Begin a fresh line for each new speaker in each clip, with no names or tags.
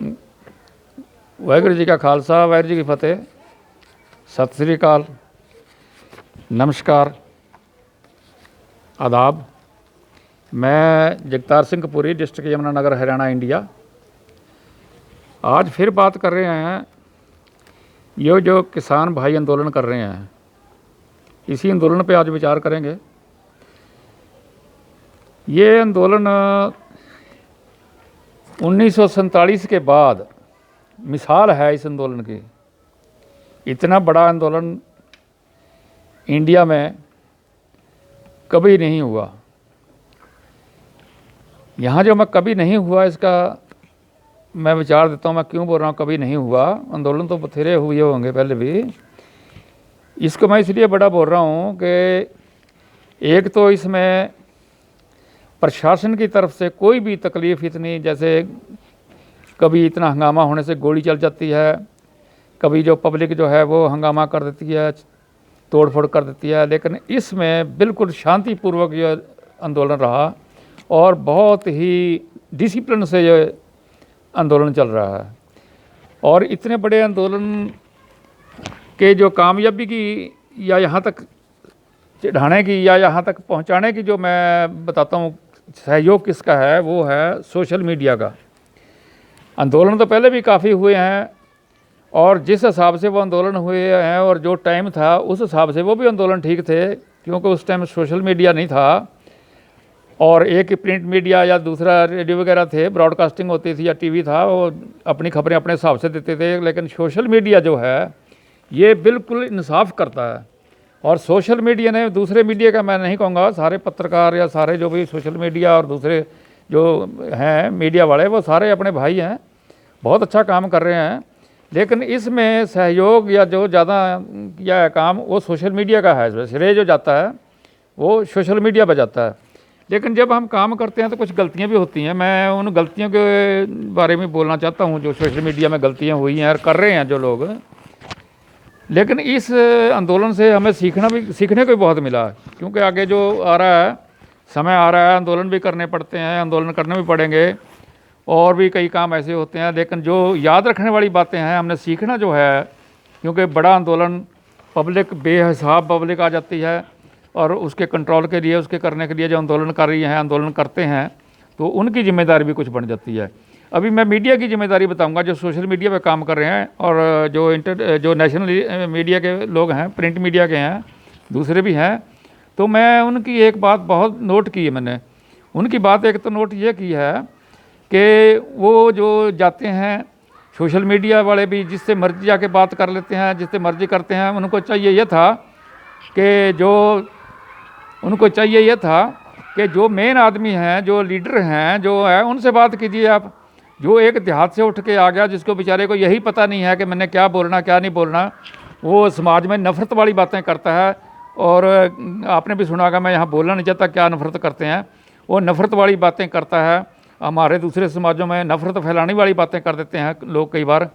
वाहिगुरू जी का खालसा, वाहिगुरू जी की फतेह। सत श्री अकाल, नमस्कार, आदाब। मैं जगतार सिंह कपूरी, डिस्ट्रिक्ट यमुनानगर, हरियाणा, इंडिया। आज फिर बात कर रहे हैं ये जो किसान भाई आंदोलन कर रहे हैं, इसी आंदोलन पे आज विचार करेंगे। ये आंदोलन 1947 के बाद मिसाल है इस आंदोलन की। इतना बड़ा आंदोलन इंडिया में कभी नहीं हुआ। यहाँ जो मैं कभी नहीं हुआ, इसका मैं विचार देता हूँ। मैं क्यों बोल रहा हूँ कभी नहीं हुआ? आंदोलन तो बथेरे हुए होंगे पहले भी। इसको मैं इसलिए बड़ा बोल रहा हूँ कि एक तो इसमें प्रशासन की तरफ से कोई भी तकलीफ़ इतनी, जैसे कभी इतना हंगामा होने से गोली चल जाती है, कभी जो पब्लिक जो है वो हंगामा कर देती है, तोड़ फोड़ कर देती है। लेकिन इसमें बिल्कुल शांतिपूर्वक ये आंदोलन रहा और बहुत ही डिसिप्लिन से ये आंदोलन चल रहा है। और इतने बड़े आंदोलन के जो कामयाबी की या यहाँ तक चढ़ाने की या यहाँ तक पहुँचाने की जो मैं बताता हूँ सहयोग किसका है, वो है सोशल मीडिया का। आंदोलन तो पहले भी काफ़ी हुए हैं और जिस हिसाब से वो आंदोलन हुए हैं और जो टाइम था उस हिसाब से वो भी आंदोलन ठीक थे, क्योंकि उस टाइम सोशल मीडिया नहीं था और एक प्रिंट मीडिया या दूसरा रेडियो वगैरह थे, ब्रॉडकास्टिंग होती थी या टीवी था, वो अपनी खबरें अपने हिसाब से देते थे। लेकिन सोशल मीडिया जो है ये बिल्कुल इंसाफ करता है। और सोशल मीडिया ने, दूसरे मीडिया का मैं नहीं कहूँगा, सारे पत्रकार या सारे जो भी सोशल मीडिया और दूसरे जो हैं मीडिया वाले, वो सारे अपने भाई हैं, बहुत अच्छा काम कर रहे हैं। लेकिन इसमें सहयोग या जो ज़्यादा किया है काम, वो सोशल मीडिया का है। श्रेय जो जाता है वो सोशल मीडिया पर जाता है। लेकिन जब हम काम करते हैं तो कुछ गलतियां भी होती हैं। मैं उन गलतियों के बारे में बोलना चाहता हूं जो सोशल मीडिया में गलतियां हुई हैं और कर रहे हैं जो लोग। लेकिन इस आंदोलन से हमें सीखने को भी बहुत मिला, क्योंकि आगे जो आ रहा है, समय आ रहा है, आंदोलन भी करने पड़ते हैं, आंदोलन करने भी पड़ेंगे और भी कई काम ऐसे होते हैं। लेकिन जो याद रखने वाली बातें हैं, हमने सीखना जो है, क्योंकि बड़ा आंदोलन पब्लिक, बेहिसाब पब्लिक आ जाती है और उसके कंट्रोल के लिए, उसके करने के लिए जो आंदोलन कर रही हैं, आंदोलन करते हैं, तो उनकी जिम्मेदारी भी कुछ बन जाती है। अभी मैं मीडिया की जिम्मेदारी बताऊंगा, जो सोशल मीडिया पे काम कर रहे हैं और जो नेशनल मीडिया के लोग हैं, प्रिंट मीडिया के हैं, दूसरे भी हैं। तो मैं उनकी एक बात बहुत नोट की है मैंने। उनकी बात एक तो नोट ये की है कि वो जो जाते हैं सोशल मीडिया वाले भी, जिससे मर्जी जाके बात कर लेते हैं, जिससे मर्जी करते हैं। उनको चाहिए ये था कि जो मेन आदमी हैं, जो लीडर हैं, जो है, उनसे बात कीजिए आप। जो एक देहात से उठ के आ गया, जिसको बेचारे को यही पता नहीं है कि मैंने क्या बोलना क्या नहीं बोलना, वो समाज में नफ़रत वाली बातें करता है। और आपने भी सुना होगा, मैं यहाँ बोलना नहीं चाहता क्या नफ़रत करते हैं, वो नफ़रत वाली बातें करता है। हमारे दूसरे समाजों में नफ़रत फैलाने वाली बातें कर देते हैं लोग कई बार।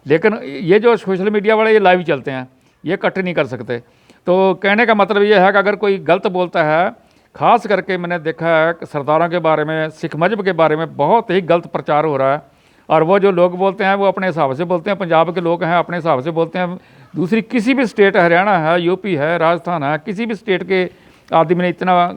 लेकिन ये जो सोशल मीडिया वाले, ये लाइव चलते हैं, ये कट नहीं कर सकते। तो कहने का मतलब ये है कि अगर कोई गलत बोलता है, ख़ास करके मैंने देखा है कि सरदारों के बारे में, सिख मजहब के बारे में बहुत ही गलत प्रचार हो रहा है। और वो जो लोग बोलते हैं वो अपने हिसाब से बोलते हैं। पंजाब के लोग हैं, अपने हिसाब से बोलते हैं। दूसरी किसी भी स्टेट, हरियाणा है, यूपी है, राजस्थान है, किसी भी स्टेट के आदमी ने इतना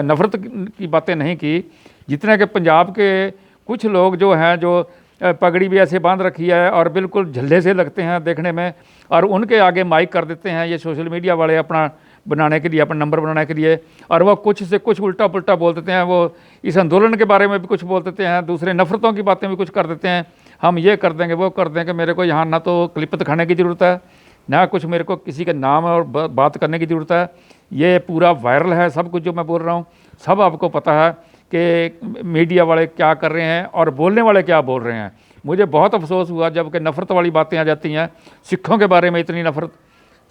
नफ़रत की बातें नहीं की जितने कि पंजाब के कुछ लोग जो हैं, जो पगड़ी भी ऐसे बांध रखी है और बिल्कुल झल्ले से लगते हैं देखने में, और उनके आगे माइक कर देते हैं ये सोशल मीडिया वाले अपना बनाने के लिए, अपना नंबर बनाने के लिए। और वो कुछ से कुछ उल्टा पुल्टा बोल देते हैं। वो इस आंदोलन के बारे में भी कुछ बोल देते हैं, दूसरे नफ़रतों की बातें भी कुछ कर देते हैं। हम ये कर देंगे, वो कर देंगे। मेरे को यहाँ ना तो क्लिप दिखाने की ज़रूरत है, ना कुछ मेरे को किसी के नाम और बात करने की ज़रूरत है। ये पूरा वायरल है सब कुछ जो मैं बोल रहा हूँ, सब आपको पता है कि मीडिया वाले क्या कर रहे हैं और बोलने वाले क्या बोल रहे हैं। मुझे बहुत अफसोस हुआ जब कि नफ़रत वाली बातें आ जाती हैं, सिखों के बारे में इतनी नफ़रत,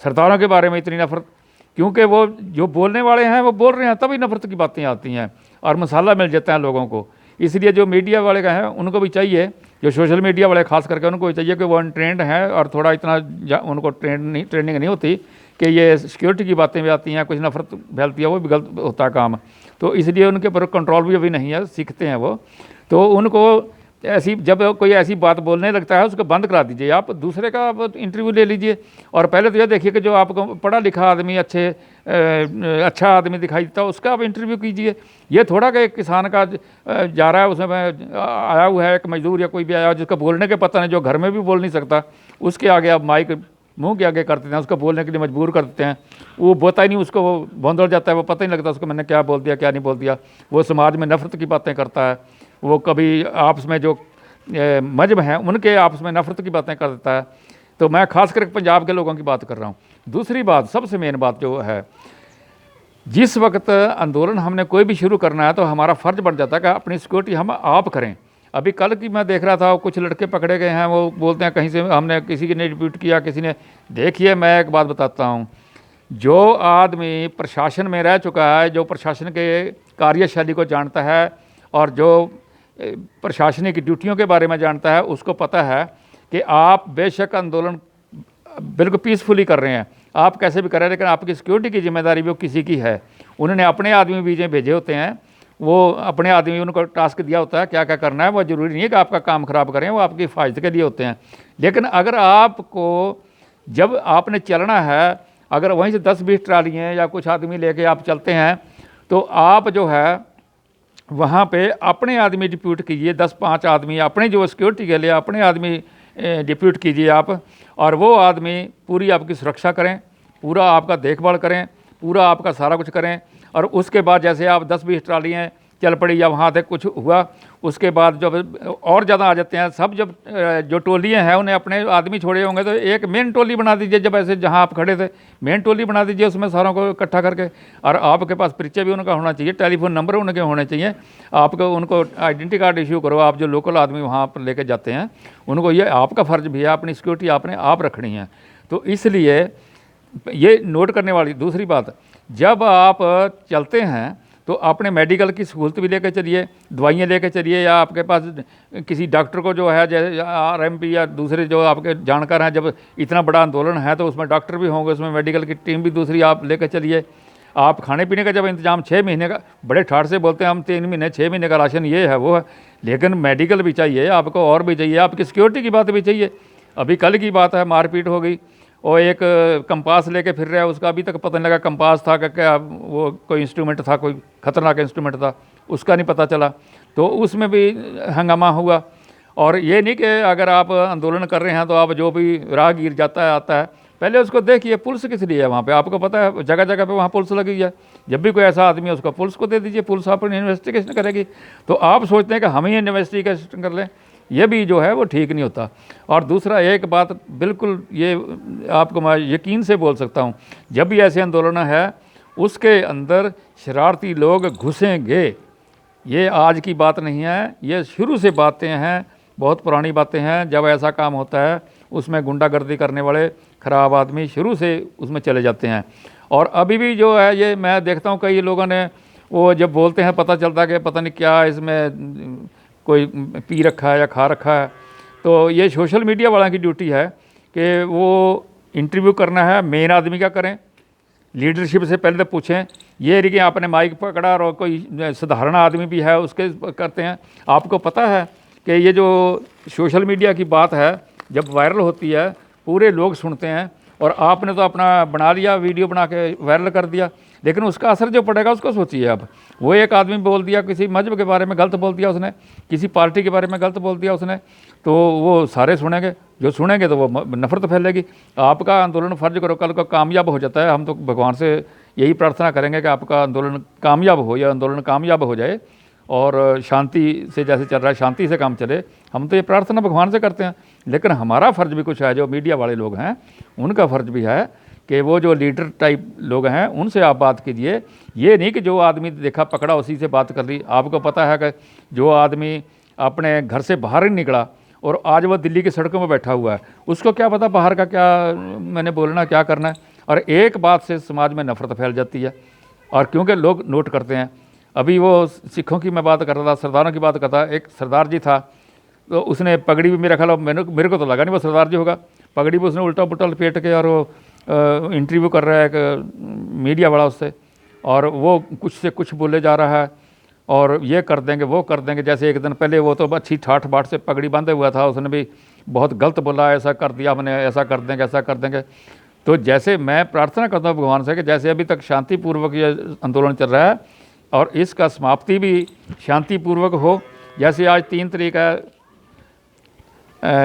सरदारों के बारे में इतनी नफ़रत, क्योंकि वो जो बोलने वाले हैं वो बोल रहे हैं, तभी नफ़रत की बातें आती हैं और मसाला मिल जाता है लोगों को। इसलिए जो मीडिया वाले का है उनको भी चाहिए, जो सोशल मीडिया वाले खास करके, उनको भी चाहिए कि वो अनट्रेंड हैं और थोड़ा इतना उनको ट्रेनिंग नहीं होती कि ये सिक्योरिटी की बातें भी आती हैं, कुछ नफ़रत फैलती है, वो भी गलत होता है काम। तो इसलिए उनके ऊपर कंट्रोल भी अभी नहीं है, सीखते हैं वो। तो उनको ऐसी जब कोई ऐसी बात बोलने लगता है उसको बंद करा दीजिए, आप दूसरे का आप इंटरव्यू ले लीजिए। और पहले तो यह देखिए कि जो आपको पढ़ा लिखा आदमी अच्छा आदमी दिखाई देता है उसका आप इंटरव्यू कीजिए। ये थोड़ा कि एक किसान का जा रहा है, उसमें आया हुआ है एक मजदूर या कोई भी आया जिसका बोलने के पता नहीं, जो घर में भी बोल नहीं सकता, उसके आगे आप माइक मुंह के आगे कर देते हैं, उसको बोलने के लिए मजबूर कर देते हैं। वो बोलता ही नहीं, उसको वो भौंदड़ जाता है, वो पता ही नहीं लगता उसको मैंने क्या बोल दिया क्या नहीं बोल दिया। वो समाज में नफरत की बातें करता है, वो कभी आपस में जो मजहब हैं उनके आपस में नफरत की बातें कर देता है। तो मैं खास करके पंजाब के लोगों की बात कर रहा हूँ। दूसरी बात, सबसे मेन बात जो है, जिस वक्त आंदोलन हमने कोई भी शुरू करना है तो हमारा फ़र्ज बन जाता है कि अपनी सिक्योरिटी हम आप करें। अभी कल की मैं देख रहा था, कुछ लड़के पकड़े गए हैं, वो बोलते हैं कहीं से हमने किसी ने डिप्यूट किया, किसी ने। देखिए मैं एक बात बताता हूँ, जो आदमी प्रशासन में रह चुका है, जो प्रशासन के कार्यशैली को जानता है और जो प्रशासनिक की ड्यूटियों के बारे में जानता है, उसको पता है कि आप बेशक आंदोलन बिल्कुल पीसफुली कर रहे हैं, आप कैसे भी कर रहे हैं, लेकिन आपकी सिक्योरिटी की जिम्मेदारी भी वो किसी की है। उन्होंने अपने आदमी बीच भेजे होते हैं, वो अपने आदमी उनको टास्क दिया होता है क्या क्या करना है। वो ज़रूरी नहीं है कि आपका काम ख़राब करें, वो आपकी हिफाजत के लिए होते हैं। लेकिन अगर आपको जब आपने चलना है, अगर वहीं से 10-20 ट्रालियाँ या कुछ आदमी लेके आप चलते हैं, तो आप जो है वहाँ पे अपने आदमी डिप्यूट कीजिए, 10-5 आदमी अपने जो सिक्योरिटी के लिए अपने आदमी डिप्यूट कीजिए आप, और वो आदमी पूरी आपकी सुरक्षा करें, पूरा आपका देखभाल करें, पूरा आपका सारा कुछ करें। और उसके बाद जैसे आप 10-20 ट्रालियाँ चल पड़ी या वहाँ तक कुछ हुआ, उसके बाद जब और ज़्यादा आ जाते हैं सब, जब जो टोलियाँ हैं उन्हें अपने आदमी छोड़े होंगे तो एक मेन टोली बना दीजिए, जब ऐसे जहाँ आप खड़े थे मेन टोली बना दीजिए, उसमें सारों को इकट्ठा करके। और आपके पास परिचय भी उनका होना चाहिए, टेलीफोन नंबर उनके होने चाहिए, आपको उनको आइडेंटिटी कार्ड इशू करो। आप जो लोकल आदमी वहाँ पर लेके जाते हैं उनको, ये आपका फ़र्ज भी है, अपनी सिक्योरिटी आपने आप रखनी है। तो इसलिए ये नोट करने वाली दूसरी बात, जब आप चलते हैं तो अपने मेडिकल की सहूलत भी लेकर चलिए, दवाइयाँ लेकर चलिए, या आपके पास किसी डॉक्टर को जो है जैसे आरएमपी या दूसरे जो आपके जानकार हैं, जब इतना बड़ा आंदोलन है तो उसमें डॉक्टर भी होंगे, उसमें मेडिकल की टीम भी दूसरी आप लेकर चलिए। आप खाने पीने का जब इंतजाम 6 महीने का, बड़े ठाठ से बोलते हैं हम 3 महीने 6 महीने का राशन ये है वो है, लेकिन मेडिकल भी चाहिए आपको, और भी चाहिए, आपकी सिक्योरिटी की बात भी चाहिए। अभी कल की बात है, मारपीट हो गई और एक कंपास लेके फिर रहा है, उसका अभी तक पता नहीं लगा कंपास था क्या, वो कोई इंस्ट्रूमेंट था, कोई ख़तरनाक इंस्ट्रूमेंट था, उसका नहीं पता चला, तो उसमें भी हंगामा हुआ। और ये नहीं कि अगर आप आंदोलन कर रहे हैं तो आप जो भी राहगीर जाता है आता है, पहले उसको देखिए पुलिस किस लिए है वहाँ पे, आपको पता है जगह जगह पे वहाँ पुलिस लगी है। जब भी कोई ऐसा आदमी है उसको पुलिस को दे दीजिए, पुलिस अपनी इन्वेस्टिगेशन करेगी। तो आप सोचते हैं कि हम ही इन्वेस्टिगेशन कर लें, ये भी जो है वो ठीक नहीं होता। और दूसरा एक बात बिल्कुल ये आपको मैं यकीन से बोल सकता हूँ, जब भी ऐसे आंदोलन है उसके अंदर शरारती लोग घुसेंगे। ये आज की बात नहीं है, ये शुरू से बातें हैं, बहुत पुरानी बातें हैं। जब ऐसा काम होता है उसमें गुंडागर्दी करने वाले ख़राब आदमी शुरू से उसमें चले जाते हैं। और अभी भी जो है ये मैं देखता हूँ कई लोगों ने, वो जब बोलते हैं पता चलता है कि पता नहीं क्या इसमें कोई पी रखा है या खा रखा है। तो ये सोशल मीडिया वालों की ड्यूटी है कि वो इंटरव्यू करना है, मेन आदमी का करें, लीडरशिप से पहले तो पूछें। ये नहीं कि आपने माइक पकड़ा और कोई साधारण आदमी भी है उसके करते हैं। आपको पता है कि ये जो सोशल मीडिया की बात है जब वायरल होती है पूरे लोग सुनते हैं, और आपने तो अपना बना लिया, वीडियो बना के वायरल कर दिया, लेकिन उसका असर जो पड़ेगा उसको सोचिए आप। वो एक आदमी बोल दिया, किसी मजहब के बारे में गलत बोल दिया उसने, किसी पार्टी के बारे में गलत बोल दिया उसने, तो वो सारे सुनेंगे, जो सुनेंगे तो वो नफरत फैलेगी। आपका आंदोलन फ़र्ज करो, कल को कामयाब हो जाता है, हम तो भगवान से यही प्रार्थना करेंगे कि आपका आंदोलन कामयाब हो, या आंदोलन कामयाब हो जाए और शांति से जैसे चल रहा है शांति से काम चले। हम तो ये प्रार्थना भगवान से करते हैं, लेकिन हमारा फ़र्ज भी कुछ है, जो मीडिया वाले लोग हैं उनका फ़र्ज भी है कि वो जो लीडर टाइप लोग हैं उनसे आप बात कीजिए। ये नहीं कि जो आदमी देखा पकड़ा उसी से बात कर ली। आपको पता है कि जो आदमी अपने घर से बाहर ही निकला और आज वह दिल्ली की सड़कों में बैठा हुआ है, उसको क्या पता बाहर का क्या मैंने बोलना क्या करना है। और एक बात से समाज में नफरत फैल जाती है, और क्योंकि लोग नोट करते हैं। अभी वो सिखों की मैं बात कर रहा था, सरदारों की बात करता, एक सरदार जी था, तो उसने पगड़ी भी मेरा ख्याल मेरे को तो लगा नहीं वो सरदार जी होगा, पगड़ी भी उसने उल्टा पुल्टा लपेट के, और वो इंटरव्यू कर रहा है एक मीडिया वाला उससे, और वो कुछ से कुछ बोले जा रहा है। और ये कर देंगे वो कर देंगे। जैसे एक दिन पहले वो तो अच्छी ठाठ बाट से पगड़ी बांधे हुआ था, उसने भी बहुत गलत बोला, ऐसा कर दिया हमने, ऐसा कर देंगे ऐसा कर देंगे। तो जैसे मैं प्रार्थना करता हूँ भगवान से कि जैसे अभी तक शांतिपूर्वक ये आंदोलन चल रहा है और इसका समाप्ति भी शांतिपूर्वक हो। जैसे आज 3 तारीख है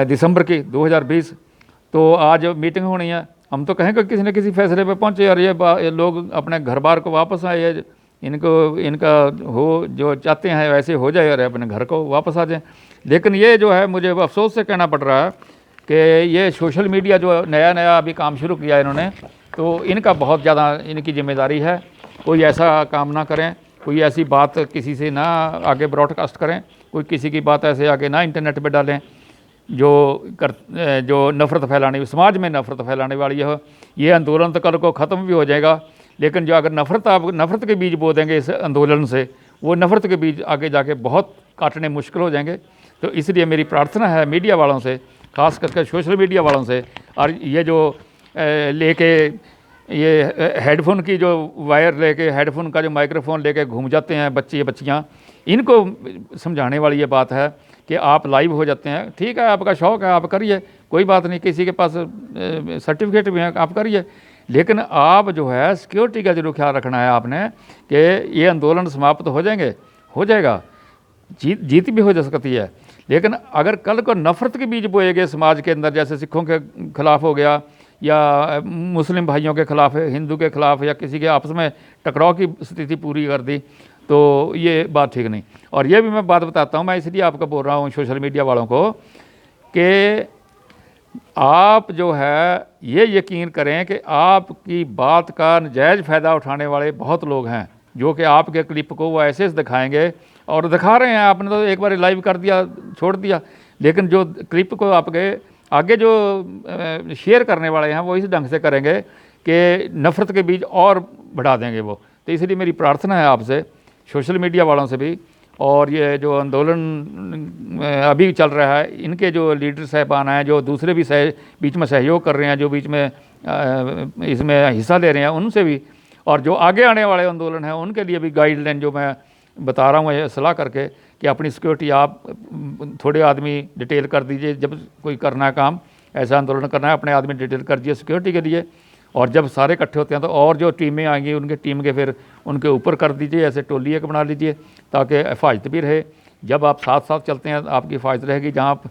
दिसंबर की 2020, तो आज मीटिंग होनी है। हम तो कहेंगे किसी न किसी फैसले पे पहुँचे और ये लोग अपने घर बार को वापस आए, इनका हो जो चाहते हैं वैसे हो जाए और अपने घर को वापस आ जाएं। लेकिन ये जो है मुझे अफसोस से कहना पड़ रहा है कि ये सोशल मीडिया जो नया अभी काम शुरू किया इन्होंने, तो इनका बहुत ज़्यादा इनकी जिम्मेदारी है। कोई ऐसा काम ना करें, कोई ऐसी बात किसी से ना आगे ब्रॉडकास्ट करें, कोई किसी की बात ऐसे आगे ना इंटरनेट पे डालें जो नफ़रत फैलाने, समाज में नफ़रत फैलाने वाली हो। ये आंदोलन तो कल को ख़त्म भी हो जाएगा, लेकिन जो अगर नफ़रत के बीज बो देंगे इस आंदोलन से, वो नफ़रत के बीज आगे जाके बहुत काटने मुश्किल हो जाएंगे। तो इसलिए मेरी प्रार्थना है मीडिया वालों से, ख़ास करके सोशल मीडिया वालों से, और ये जो लेके ये हेडफोन की जो वायर लेके, हेडफोन का जो माइक्रोफोन लेके घूम जाते हैं बच्चे बच्चियाँ, इनको समझाने वाली ये बात है कि आप लाइव हो जाते हैं, ठीक है, आपका शौक़ है आप करिए, कोई बात नहीं, किसी के पास सर्टिफिकेट भी है आप करिए, लेकिन आप जो है सिक्योरिटी का जरूर ख्याल रखना है आपने कि ये आंदोलन समाप्त हो जाएगा, जीत भी हो जा सकती है। लेकिन अगर कल को नफ़रत के बीज बोए गए समाज के अंदर, जैसे सिखों के ख़िलाफ़ हो गया या मुस्लिम भाइयों के ख़िलाफ़, हिंदू के ख़िलाफ़, या किसी के आपस में टकराव की स्थिति पूरी कर दी, तो ये बात ठीक नहीं। और ये भी मैं बात बताता हूँ, मैं इसलिए आपको बोल रहा हूँ सोशल मीडिया वालों को कि आप जो है ये यकीन करें कि आपकी बात का नजायज़ फ़ायदा उठाने वाले बहुत लोग हैं, जो कि आपके क्लिप को वो ऐसे दिखाएंगे और दिखा रहे हैं। आपने तो एक बार लाइव कर दिया, छोड़ दिया, लेकिन जो क्लिप को आपके आगे जो शेयर करने वाले हैं वो इस ढंग से करेंगे कि नफ़रत के बीज और बढ़ा देंगे वो। तो इसलिए मेरी प्रार्थना है आपसे, सोशल मीडिया वालों से भी, और ये जो आंदोलन अभी चल रहा है, इनके जो लीडर साहबान हैं, जो दूसरे भी बीच में सहयोग कर रहे हैं, जो बीच में इसमें हिस्सा ले रहे हैं, उनसे भी, और जो आगे आने वाले आंदोलन हैं उनके लिए भी गाइडलाइन जो मैं बता रहा हूँ ये सलाह करके कि अपनी सिक्योरिटी आप थोड़े आदमी डिटेल कर दीजिए। जब कोई करना है काम, ऐसा आंदोलन करना है, अपने आदमी डिटेल कर दीजिए सिक्योरिटी के लिए। और जब सारे इकट्ठे होते हैं तो और जो टीमें आएंगी उनके टीम के फिर उनके ऊपर कर दीजिए, ऐसे टोली एक बना लीजिए ताकि हिफाजत भी रहे। जब आप साथ साथ चलते हैं आपकी हिफाजत रहेगी, जहाँ आप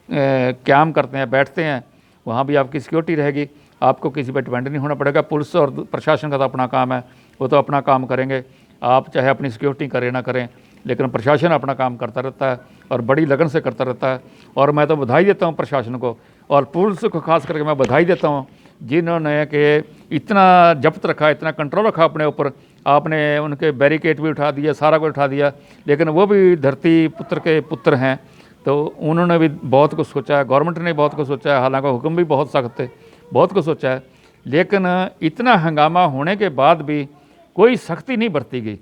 क्याम करते हैं, बैठते हैं, वहाँ भी आपकी सिक्योरिटी रहेगी, आपको किसी पर डिपेंड नहीं होना पड़ेगा। पुलिस और प्रशासन का तो अपना काम है, वो तो अपना काम करेंगे, आप चाहे अपनी सिक्योरिटी करें ना करें, लेकिन प्रशासन अपना काम करता रहता है और बड़ी लगन से करता रहता है। और मैं तो बधाई देता हूँ प्रशासन को और पुलिस को खास करके मैं बधाई देता हूँ, जिन्होंने कि इतना जब्त रखा, इतना कंट्रोल रखा अपने ऊपर। आपने उनके बैरिकेड भी उठा दिया, सारा कुछ उठा दिया, लेकिन वो भी धरती पुत्र के पुत्र हैं, तो उन्होंने भी बहुत कुछ सोचा है, गवर्नमेंट ने बहुत कुछ सोचा है, हालांकि हुक्म भी बहुत सख्त थे, बहुत कुछ सोचा है, लेकिन इतना हंगामा होने के बाद भी कोई सख्ती नहीं बरती गई।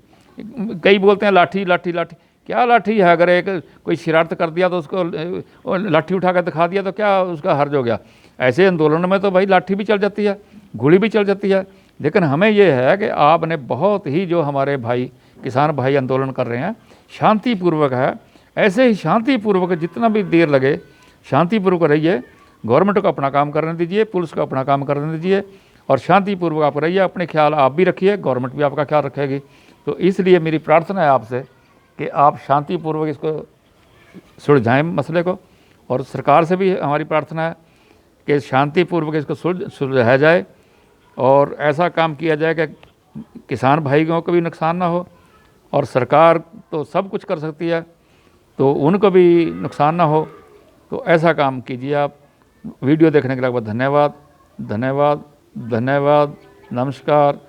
कई बोलते हैं लाठी लाठी लाठी, क्या लाठी है? अगर एक कोई शरारत कर दिया तो उसको लाठी उठा कर दिखा दिया तो क्या उसका हर्ज हो गया? ऐसे आंदोलन में तो भाई लाठी भी चल जाती है, गोली भी चल जाती है। लेकिन हमें ये है कि आपने बहुत ही, जो हमारे भाई किसान भाई आंदोलन कर रहे हैं, शांतिपूर्वक है, ऐसे ही शांतिपूर्वक जितना भी देर लगे शांतिपूर्वक रहिए। गवर्नमेंट को अपना काम करने दीजिए, पुलिस को अपना काम करने दीजिए और शांतिपूर्वक आप रहिए। अपने ख्याल आप भी रखिए, गवर्नमेंट भी आपका ख्याल रखेगी। तो इसलिए मेरी प्रार्थना है आपसे कि आप शांतिपूर्वक इसको सुलझाएं मसले को, और सरकार से भी हमारी प्रार्थना है कि शांतिपूर्वक इसको सुलझाया जाए और ऐसा काम किया जाए कि किसान भाइयों को भी नुकसान ना हो, और सरकार तो सब कुछ कर सकती है तो उनको भी नुकसान ना हो। तो ऐसा काम कीजिए आप। वीडियो देखने के लिए बहुत धन्यवाद, धन्यवाद, धन्यवाद, नमस्कार।